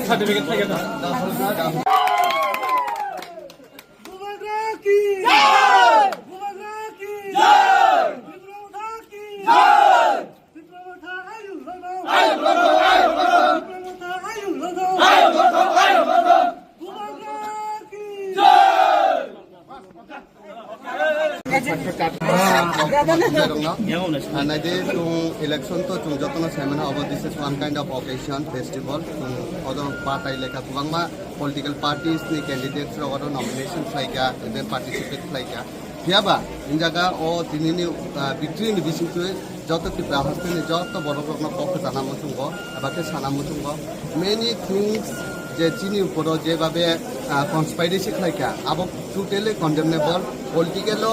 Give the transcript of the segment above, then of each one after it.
Certificate থাকে না। election to chung jotno semana about this is one kind of occasion festival chung other party like kubangma political parties ni candidates ro nominations like they participate like hiaba injaga o tinini victory ni bisitue joto ki prahasteni joto boro boro pokhe jana mutungo abake sana mutungo many things যে চিনি উপর যেভাবে conspiracy খাইকা আবো totally কন্ডেমনেবল political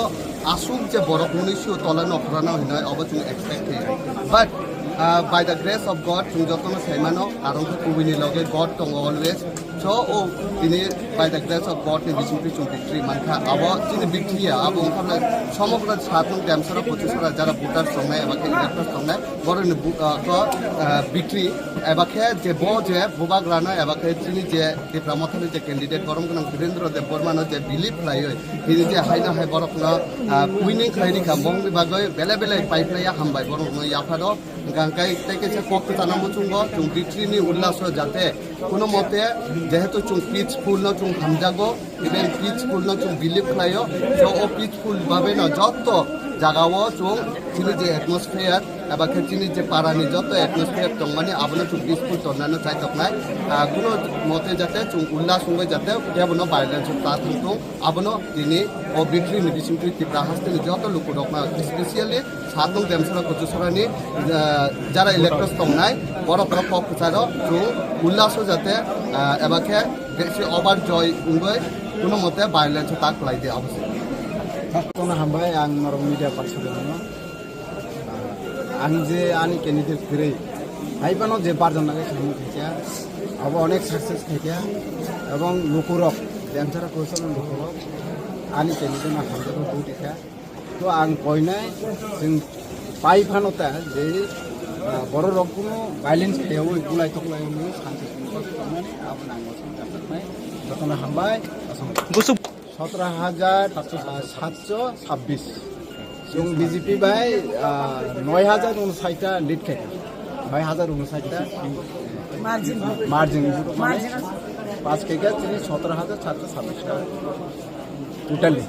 আসুক যে বড় মনুষ্য তলানো অপরানো হয় অবশ্যই এক্সপেক্ট হয় but by the grace of God তুমি যতন সাইমানো কারণ কুবিনি লগে গড দङ অলওয়েজ সো ও তিনি by the grace of God নি বিসিপি চুম ভিক্টরি মানখা আবো চিনি ভিক্টরিয়া আবো ওখানে সমগ্র সাতন ড্যামসরা পঁচিশরা যারা ভোটার সংনায় এবাকে ইলেক্টর সংনায় বড় ভিক্টরি এবাকে যে যে ভোবাগ রানা এবাকে চিনি যে প্রামথনি যে ক্যান্ডিডেট গরম গোনাं বীরেন্দ্র দেব বর্মানো যে বিলিভ লাयो তিনি যে হাইনা হাই বরকনো উইনিং খাইনি খামবংनि बागै बेले बेले पाइप्लाया हामबाय बरकनो याफादो गांकाय तेकेसे पक्ष जाना मुचुंगो जों बिट्रिनि उल्लास जाते कोनो मते जेहेतु जों पिसफुल न जों हामजागो इभेन पिसफुल न जों बिलिभ लायो सो ओ पिसफुल भाबे न जत्तो জাগাও जों चिनि जे एटमॉस्फेयर एबा चिनि जे पारानि जत्तो एटमॉस्फेयर दं माने आबनो जों पिसफुल तनानो चाइतकनाय कोनो मते जाते जों उल्लास संगे जाते केबनो भाइलेंस ताथुं आबनो दिनि ओ बिट्रि मिडिसिननि तिब्रा हास्तेनि जत्तो लोक दकना स्पेशली सातन देमसरा गजसरानि যারা ইলেক্টরস दंनाय बरफरा पक्षारो जों उल्लास जाते एबाके बेसे ओभार जय उंगै कोनो मते भाइलेंस ताक लाइदे अवश्य Tona hambai ang norong media person no ang je ani candidate kire haibano je barjon lage samu khaiya abo onek success khaiya ebong lukurok demsara koisal lukurok ani candidate na hamja ko dikha to ang koinai jing pai phanota je boro rok kono violence khaiyo igulai toklai no shanti mane abo nango sampai tona hambai asam 17,726 जों BJP bye 9,059 lid खाया 9,059 margin 5 के 17,726 totally